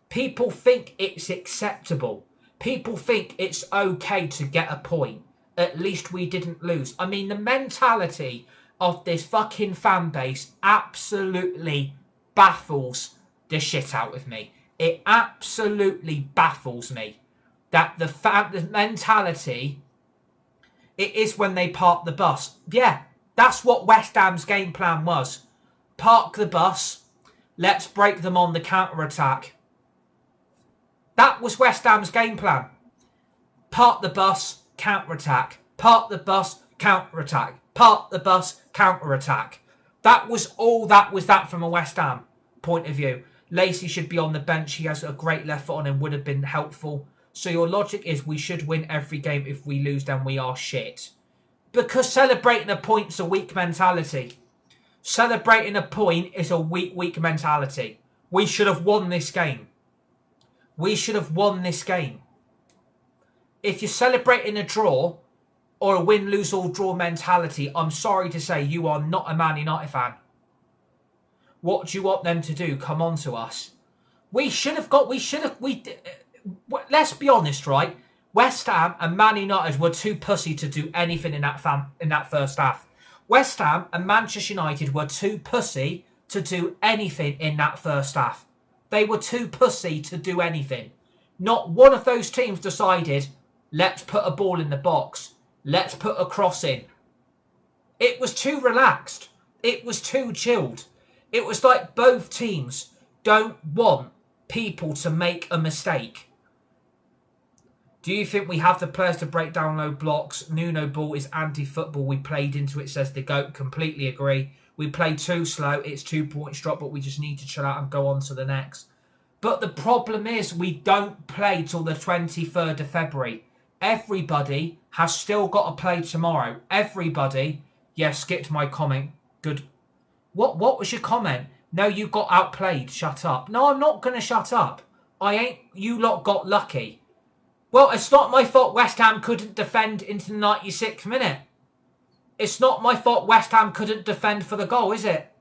People think it's acceptable. People think it's okay to get a point. At least we didn't lose. I mean, the mentality of this fucking fan base absolutely baffles the shit out of me. It absolutely baffles me. That the mentality, it is when they park the bus. Yeah, that's what West Ham's game plan was. Park the bus, let's break them on the counter-attack. That was West Ham's game plan. Park the bus, counter-attack. Park the bus, counter-attack. Park the bus, counter-attack. That was all that was that from a West Ham point of view. Lacey should be on the bench. He has a great left foot on him, would have been helpful. So your logic is we should win every game. If we lose, then we are shit. Because celebrating a point's a weak mentality. Celebrating a point is a weak mentality. We should have won this game. We should have won this game. If you're celebrating a draw or a win, lose or draw mentality, I'm sorry to say you are not a Man United fan. What do you want them to do? Come on to us. Let's be honest, right? West Ham and Man United were too pussy to do anything in that first half. West Ham and Manchester United were too pussy to do anything in that first half. They were too pussy to do anything. Not one of those teams decided, let's put a ball in the box. Let's put a cross in. It was too relaxed. It was too chilled. It was like both teams don't want people to make a mistake. Do you think we have the players to break down low blocks? Nuno ball is anti-football. We played into it, says the GOAT. Completely agree. We played too slow. It's 2 points drop, but we just need to chill out and go on to the next. But the problem is we don't play till the 23rd of February. Everybody has still got to play tomorrow. Everybody. Yeah, skipped my comment. Good. What was your comment? No, you got outplayed. Shut up. No, I'm not going to shut up. I ain't. You lot got lucky. Well, it's not my fault West Ham couldn't defend into the 96th minute. It's not my fault West Ham couldn't defend for the goal, is it?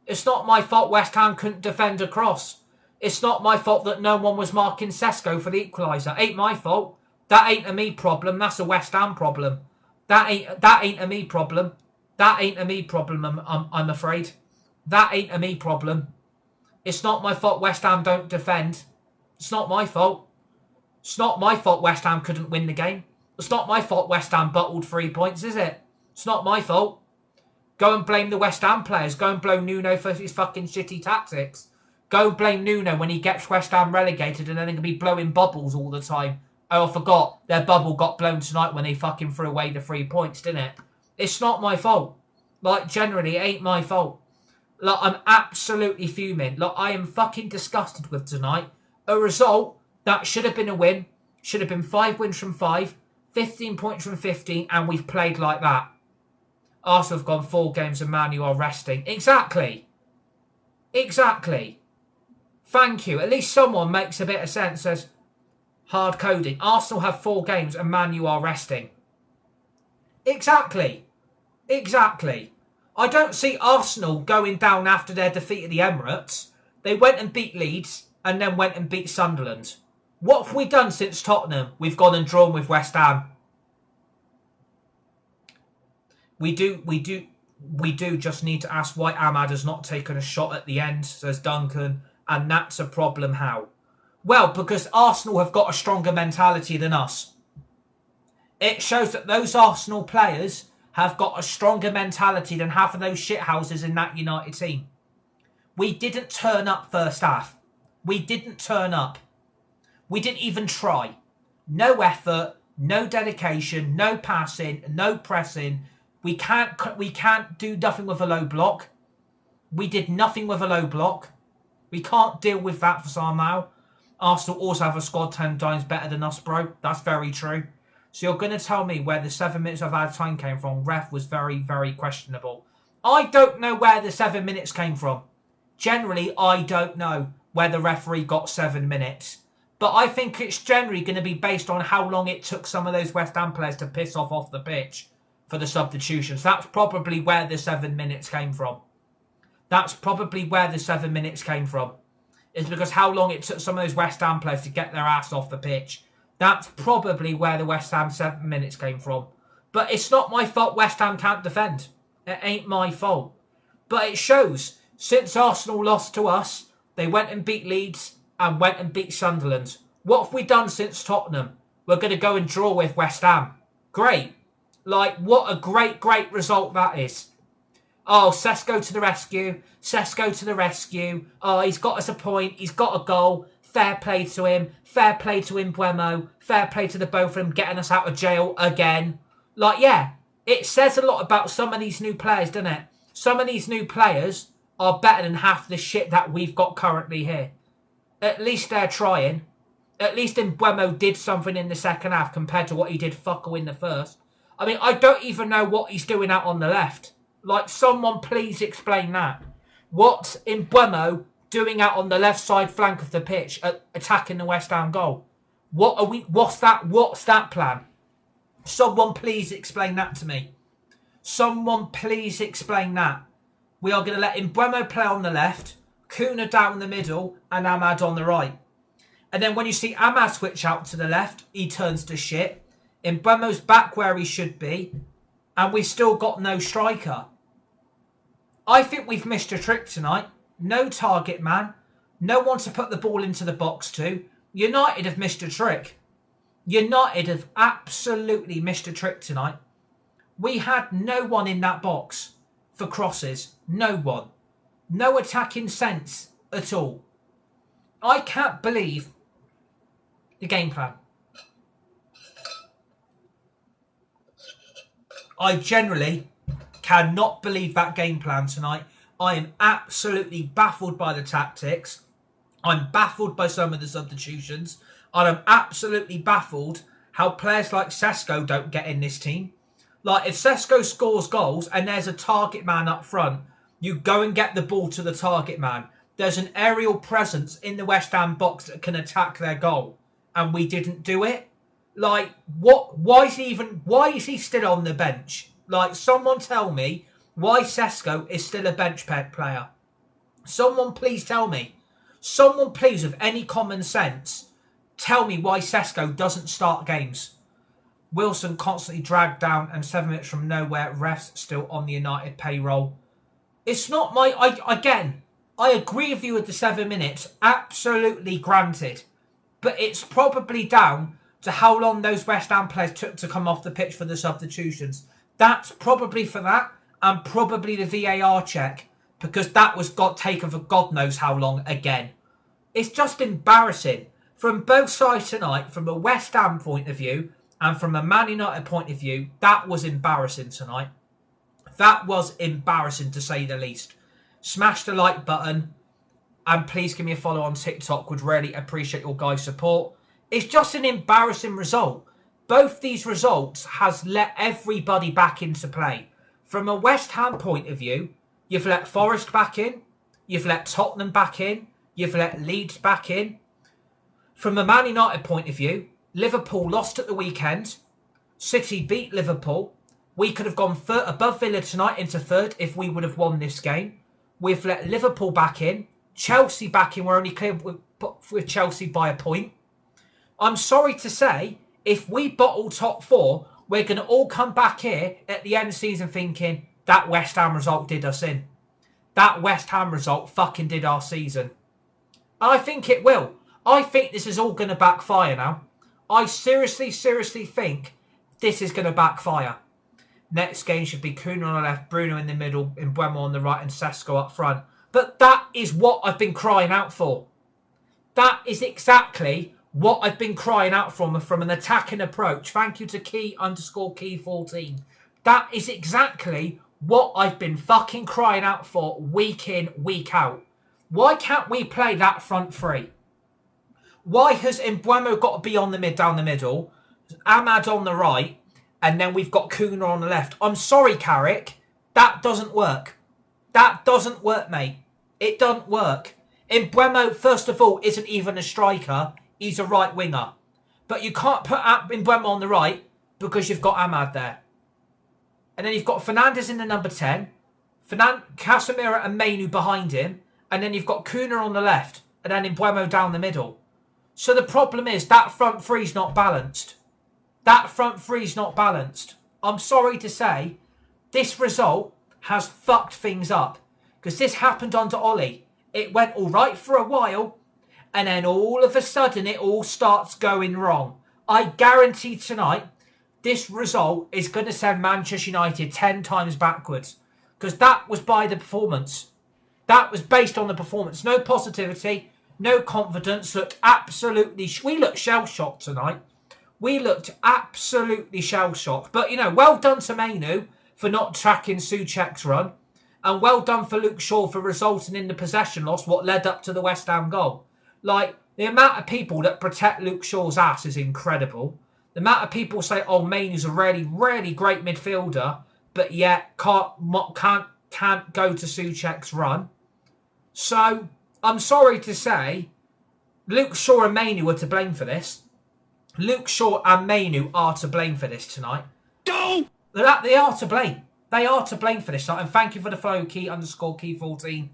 It's not my fault West Ham couldn't defend a cross. It's not my fault that no one was marking Sesko for the equaliser. Ain't my fault. That ain't a me problem. That's a West Ham problem. That ain't a me problem. That ain't a me problem, I'm afraid. That ain't a me problem. It's not my fault West Ham don't defend. It's not my fault. It's not my fault West Ham couldn't win the game. It's not my fault West Ham bottled 3 points, is it? It's not my fault. Go and blame the West Ham players. Go and blame Nuno for his fucking shitty tactics. Go and blame Nuno when he gets West Ham relegated and then they're going to be blowing bubbles all the time. Oh, I forgot. Their bubble got blown tonight when they fucking threw away the 3 points, didn't it? It's not my fault. Like, generally, it ain't my fault. Like, I'm absolutely fuming. Like, I am fucking disgusted with tonight. A result that should have been a win. Should have been 5 wins from 5. 15 points from 15. And we've played like that. Arsenal have gone 4 games and Man U are resting. Exactly. Exactly. Thank you. At least someone makes a bit of sense as hard coding. Arsenal have 4 games and Man U are resting. Exactly. Exactly. I don't see Arsenal going down after their defeat at the Emirates. They went and beat Leeds and then went and beat Sunderland. What have we done since Tottenham? We've gone and drawn with West Ham. We do just need to ask why Ahmad has not taken a shot at the end, says Duncan, and that's a problem. How? Well, because Arsenal have got a stronger mentality than us. It shows that those Arsenal players have got a stronger mentality than half of those shithouses in that United team. We didn't turn up first half. We didn't turn up. We didn't even try. No effort, no dedication, no passing, no pressing. We can't do nothing with a low block. We did nothing with a low block. We can't deal with that for somehow. Arsenal also have a squad 10 times better than us, bro. That's very true. So you're going to tell me where the 7 minutes of added time came from. Ref was very, very questionable. I don't know where the 7 minutes came from. Generally, I don't know where the referee got 7 minutes. But I think it's generally going to be based on how long it took some of those West Ham players to piss off the pitch for the substitutions. That's probably where the 7 minutes came from. That's probably where the 7 minutes came from. It's because how long it took some of those West Ham players to get their ass off the pitch. That's probably where the West Ham 7 minutes came from. But it's not my fault West Ham can't defend. It ain't my fault. But it shows, since Arsenal lost to us, they went and beat Leeds and went and beat Sunderland. What have we done since Tottenham? We're going to go and draw with West Ham. Great. Like, what a great, great result that is. Oh, Sesko to the rescue. Sesko to the rescue. Oh, he's got us a point. He's got a goal. Fair play to him. Fair play to Mbeumo. Fair play to the both of them getting us out of jail again. Like, yeah, it says a lot about some of these new players, doesn't it? Some of these new players are better than half the shit that we've got currently here. At least they're trying. At least Mbeumo did something in the second half compared to what he did fuck in the first. I mean, I don't even know what he's doing out on the left. Like, someone please explain that. What's Mbeumo doing out on the left side flank of the pitch, attacking the West Ham goal? What's that plan? Someone please explain that to me. Someone please explain that. We are going to let Mbeumo play on the left, Kuna down the middle, and Ahmad on the right. And then when you see Ahmad switch out to the left, he turns to shit. Mbeumo's back where he should be, and we've still got no striker. I think we've missed a trick tonight. No target man. No one to put the ball into the box to. United have missed a trick. United have absolutely missed a trick tonight. We had no one in that box for crosses. No one. No attacking sense at all. I can't believe the game plan. I generally cannot believe that game plan tonight. I am absolutely baffled by the tactics. I'm baffled by some of the substitutions. And I'm absolutely baffled how players like Sesko don't get in this team. Like, if Sesko scores goals and there's a target man up front, you go and get the ball to the target man. There's an aerial presence in the West Ham box that can attack their goal. And we didn't do it. Like, what? Why is he still on the bench? Like, someone tell me why Sesko is still a bench player. Someone please tell me. Someone please, with any common sense, tell me why Sesko doesn't start games. Wilson constantly dragged down and 7 minutes from nowhere. Refs still on the United payroll. It's not my... I agree with you with the 7 minutes. Absolutely granted. But it's probably down to how long those West Ham players took to come off the pitch for the substitutions. That's probably for that, and probably the VAR check, because that was taken for God knows how long again. It's just embarrassing. From both sides tonight, from a West Ham point of view, and from a Man United point of view, that was embarrassing tonight. That was embarrassing, to say the least. Smash the like button, and please give me a follow on TikTok. Would really appreciate your guys' support. It's just an embarrassing result. Both these results has let everybody back into play. From a West Ham point of view, you've let Forest back in, you've let Tottenham back in, you've let Leeds back in. From a Man United point of view, Liverpool lost at the weekend, City beat Liverpool. We could have gone above Villa tonight into third if we would have won this game. We've let Liverpool back in, Chelsea back in. We're only clear with Chelsea by a point. I'm sorry to say, if we bottle top 4, we're going to all come back here at the end of the season thinking that West Ham result did us in. That West Ham result fucking did our season. And I think it will. I think this is all going to backfire now. I seriously think this is going to backfire. Next game should be Kuna on the left, Bruno in the middle, Mbeumo on the right, and Sesko up front. But that is what I've been crying out for. That is exactly what I've been crying out from an attacking approach. Thank you to Key_Key14. That is exactly what I've been fucking crying out for week in, week out. Why can't we play that front three? Why has Mbeumo got to be on down the middle, Ahmad on the right, and then we've got Kuna on the left? I'm sorry, Carrick. That doesn't work. That doesn't work, mate. It doesn't work. Mbeumo, first of all, isn't even a striker. He's a right winger. But you can't put Mbeumo on the right because you've got Ahmad there. And then you've got Fernandes in the number 10, Casemiro and Mainu behind him, and then you've got Kuna on the left, and then Mbeumo down the middle. So the problem is that front three's not balanced. That front three's not balanced. I'm sorry to say, this result has fucked things up. Because this happened under Ollie. It went all right for a while, and then all of a sudden it all starts going wrong. I guarantee tonight, this result is going to send Manchester United 10 times backwards. Because that was by the performance. That was based on the performance. No positivity, no confidence. We looked shell-shocked tonight. We looked absolutely shell-shocked. But, well done to Mainu for not tracking Souček's run. And well done for Luke Shaw for resulting in the possession loss, what led up to the West Ham goal. Like, the amount of people that protect Luke Shaw's ass is incredible. The amount of people say, oh, Mainu's a really, really great midfielder, but yet can't go to Souček's run. So, I'm sorry to say, Luke Shaw and Mainu are to blame for this. Luke Shaw and Mainu are to blame for this tonight. Go! They are to blame. They are to blame for this tonight. And thank you for the follow, Key_Key14.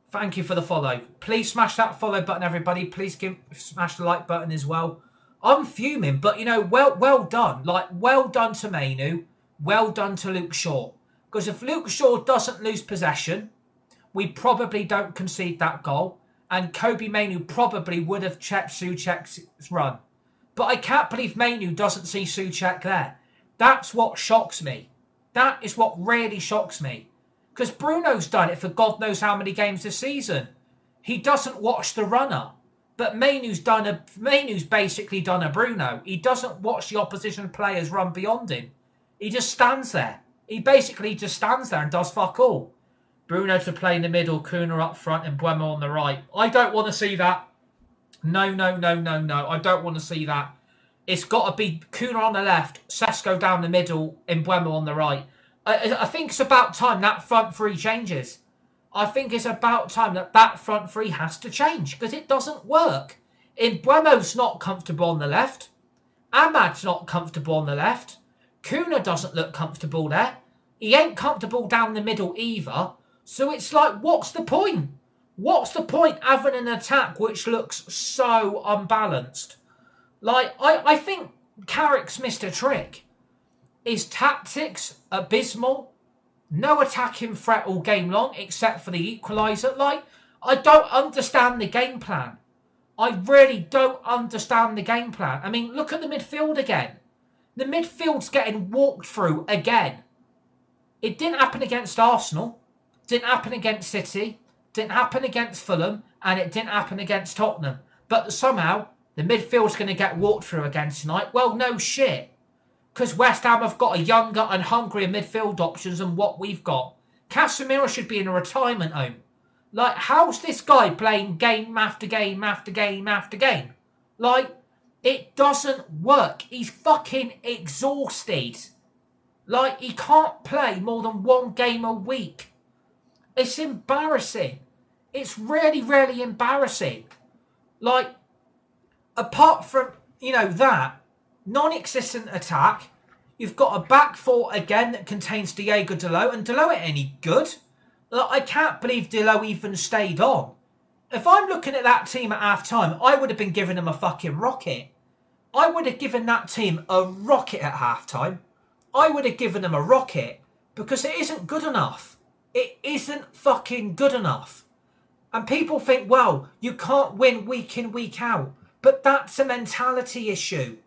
Thank you for the follow. Please smash that follow button, everybody. Please smash the like button as well. I'm fuming, but, well done. Like, well done to Mainu. Well done to Luke Shaw. Because if Luke Shaw doesn't lose possession, we probably don't concede that goal. And Kobbie Mainoo probably would have checked Souček's run. But I can't believe Mainoo doesn't see Souček there. That's what shocks me. That is what really shocks me. Because Bruno's done it for God knows how many games this season. He doesn't watch the runner. But Mainoo's basically done a Bruno. He doesn't watch the opposition players run beyond him. He just stands there. He basically just stands there and does fuck all. Bruno to play in the middle, Kuna up front and Buemo on the right. I don't want to see that. No. I don't want to see that. It's got to be Kuna on the left, Sesko down the middle, and Buemo on the right. I think it's about time that front three changes. I think it's about time that front three has to change because it doesn't work. Buemo's not comfortable on the left. Ahmad's not comfortable on the left. Kuna doesn't look comfortable there. He ain't comfortable down the middle either. So it's like, what's the point? What's the point having an attack which looks so unbalanced? Like, I think Carrick's missed a trick. His tactics abysmal. No attacking threat all game long except for the equaliser. Like, I don't understand the game plan. I really don't understand the game plan. I mean, look at the midfield again. The midfield's getting walked through again. It didn't happen against Arsenal. Didn't happen against City. Didn't happen against Fulham. And it didn't happen against Tottenham. But somehow, the midfield's going to get walked through again tonight. Well, no shit. Because West Ham have got a younger and hungrier midfield options than what we've got. Casemiro should be in a retirement home. Like, how's this guy playing game after game after game after game? Like, it doesn't work. He's fucking exhausted. Like, he can't play more than one game a week. It's embarrassing. It's really, really embarrassing. Like, apart from, that non-existent attack, you've got a back four again that contains Diego Dalot, and Dalot ain't any good. Like, I can't believe Dalot even stayed on. If I'm looking at that team at half-time, I would have been giving them a fucking rocket. I would have given that team a rocket at half-time. I would have given them a rocket because it isn't good enough. It isn't fucking good enough. And people think, well, you can't win week in, week out. But that's a mentality issue.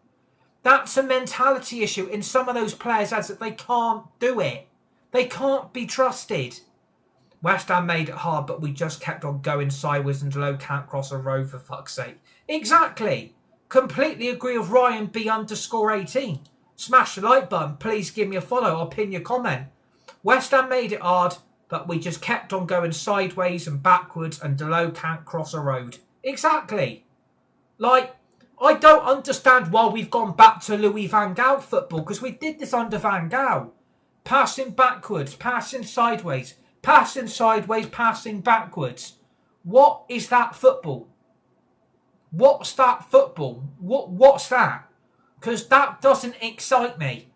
That's a mentality issue in some of those players as that they can't do it. They can't be trusted. West Ham made it hard, but we just kept on going sideways and Dalot can't cross a road for fuck's sake. Exactly. Completely agree with Ryan B_18. Smash the like button. Please give me a follow or pin your comment. West Ham made it hard, but we just kept on going sideways and backwards and Dalot can't cross a road. Exactly. Like, I don't understand why we've gone back to Louis van Gaal football because we did this under Van Gaal. Passing backwards, passing sideways, passing backwards. What is that football? What's that football? What's that? Because that doesn't excite me.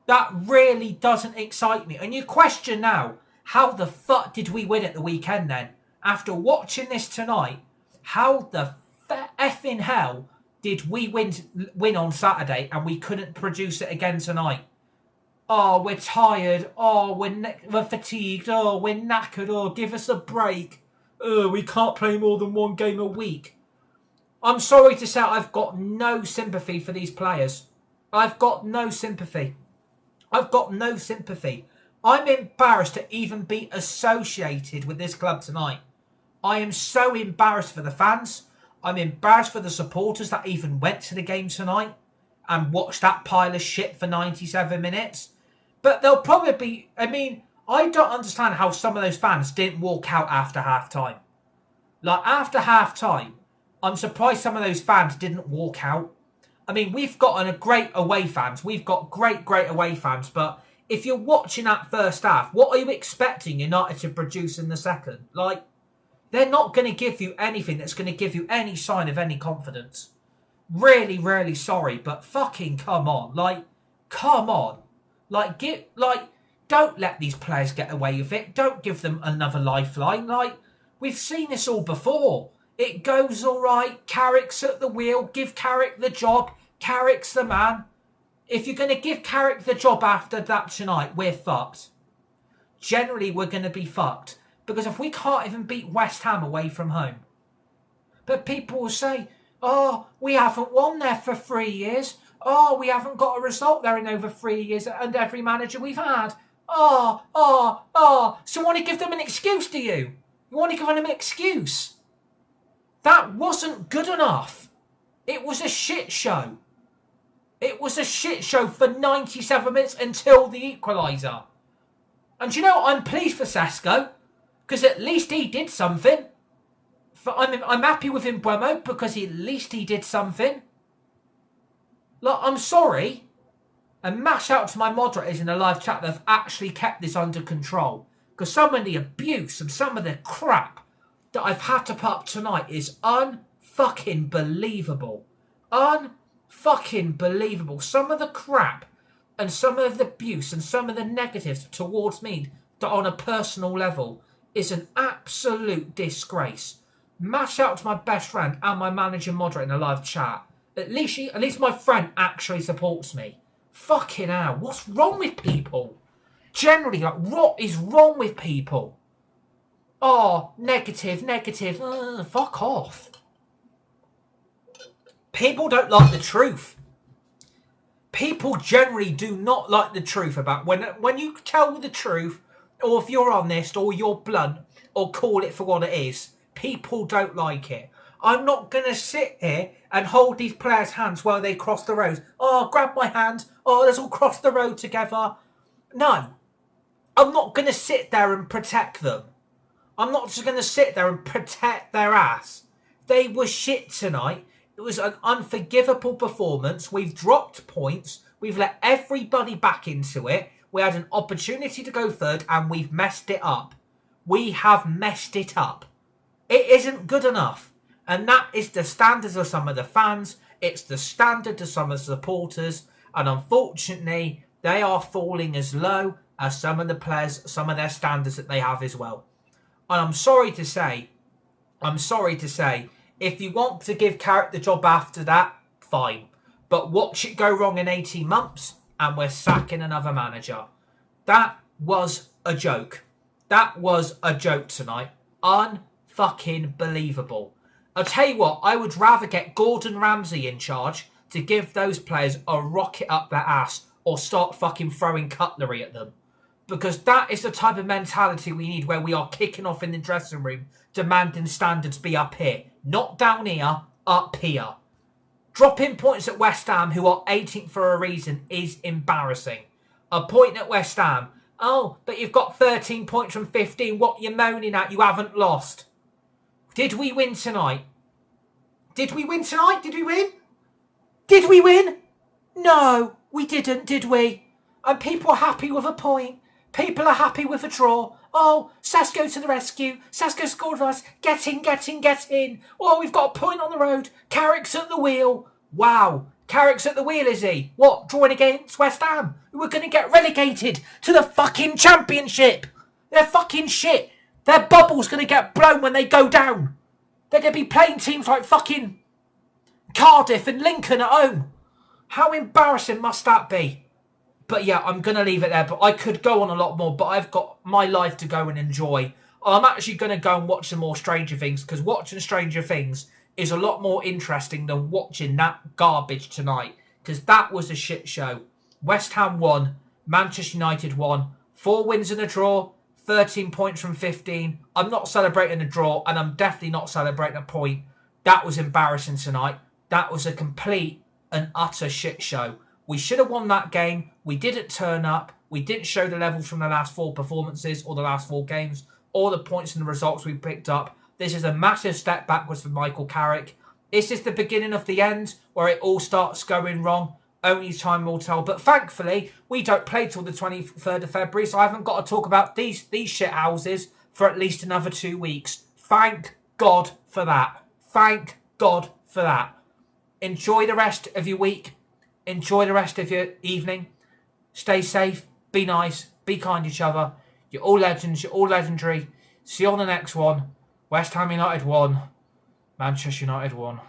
That really doesn't excite me. And you question now, how the fuck did we win at the weekend then? After watching this tonight, how the effing hell did we win on Saturday and we couldn't produce it again tonight? Oh, we're tired. Oh, we're fatigued. Oh, we're knackered. Oh, give us a break. Oh, we can't play more than one game a week. I'm sorry to say I've got no sympathy for these players. I've got no sympathy. I'm embarrassed to even be associated with this club tonight. I am so embarrassed for the fans. I'm embarrassed for the supporters that even went to the game tonight and watched that pile of shit for 97 minutes. But they'll probably be... I mean, I don't understand how some of those fans didn't walk out after half-time. Like, after half-time, I'm surprised some of those fans didn't walk out. I mean, we've got a great away fans. We've got great away fans. But if you're watching that first half, what are you expecting United to produce in the second? Like, they're not going to give you anything that's going to give you any sign of any confidence. Really, really sorry, but fucking come on. Like, come on. Like, don't let these players get away with it. Don't give them another lifeline. Like, we've seen this all before. It goes all right. Carrick's at the wheel. Give Carrick the job. Carrick's the man. If you're going to give Carrick the job after that tonight, we're fucked. Generally, we're going to be fucked. Because if we can't even beat West Ham away from home. But people will say, oh, we haven't won there for 3 years. Oh, we haven't got a result there in over 3 years and every manager we've had. So you want to give them an excuse, do you? You want to give them an excuse? That wasn't good enough. It was a shit show. It was a shit show for 97 minutes until the equaliser. And you know what? I'm pleased for Sesko. Because at least he did something. I'm happy with him, Mbeumo, because at least he did something. Look, I'm sorry. And mash out to my moderators in the live chat that have actually kept this under control. Because some of the abuse and some of the crap that I've had to put up tonight is unfucking believable. Unfucking believable. Some of the crap and some of the abuse and some of the negatives towards me that on a personal level is an absolute disgrace. Mash out to my best friend and my manager moderator in the live chat. At least my friend actually supports me. Fucking hell, what's wrong with people? Generally, like, what is wrong with people? Oh, negative. Fuck off. People don't like the truth. People generally do not like the truth about when you tell the truth, or if you're honest, or you're blunt, or call it for what it is. People don't like it. I'm not going to sit here and hold these players' hands while they cross the road. Oh, grab my hand. Oh, let's all cross the road together. No. I'm not going to sit there and protect them. I'm not just going to sit there and protect their ass. They were shit tonight. It was an unforgivable performance. We've dropped points. We've let everybody back into it. We had an opportunity to go third and we've messed it up. We have messed it up. It isn't good enough. And that is the standards of some of the fans. It's the standard of some of the supporters. And unfortunately, they are falling as low as some of the players, some of their standards that they have as well. And I'm sorry to say, if you want to give Carrick the job after that, fine. But watch it go wrong in 18 months and we're sacking another manager. That was a joke. That was a joke tonight. Unfucking believable. I'll tell you what, I would rather get Gordon Ramsay in charge to give those players a rocket up their ass or start fucking throwing cutlery at them. Because that is the type of mentality we need where we are kicking off in the dressing room, demanding standards be up here. Not down here, up here. Dropping points at West Ham, who are 18th for a reason, is embarrassing. A point at West Ham. Oh, but you've got 13 points from 15. What you moaning at? You haven't lost. Did we win tonight? Did we win tonight? Did we win? Did we win? No, we didn't, did we? And people are happy with a point. People are happy with a draw. Oh, Sasko to the rescue. Sasko scored for us. Get in. Oh, we've got a point on the road. Carrick's at the wheel. Wow. Carrick's at the wheel, is he? What, drawing against West Ham? We're going to get relegated to the fucking Championship. They're fucking shit. Their bubble's going to get blown when they go down. They're going to be playing teams like fucking Cardiff and Lincoln at home. How embarrassing must that be? But yeah, I'm going to leave it there. But I could go on a lot more, but I've got my life to go and enjoy. I'm actually going to go and watch some more Stranger Things, because watching Stranger Things is a lot more interesting than watching that garbage tonight, because that was a shit show. West Ham won, Manchester United won, 4 wins and a draw, 13 points from 15. I'm not celebrating a draw, and I'm definitely not celebrating a point. That was embarrassing tonight. That was a complete and utter shit show. We should have won that game. We didn't turn up. We didn't show the levels from the last 4 performances or the last 4 games, or the points and the results we picked up. This is a massive step backwards for Michael Carrick. This is the beginning of the end, where it all starts going wrong. Only time will tell. But thankfully, we don't play till the 23rd of February, so I haven't got to talk about these shit houses for at least another 2 weeks. Thank God for that. Thank God for that. Enjoy the rest of your week. Enjoy the rest of your evening. Stay safe. Be nice. Be kind to each other. You're all legends. You're all legendary. See you on the next one. West Ham United won. Manchester United won.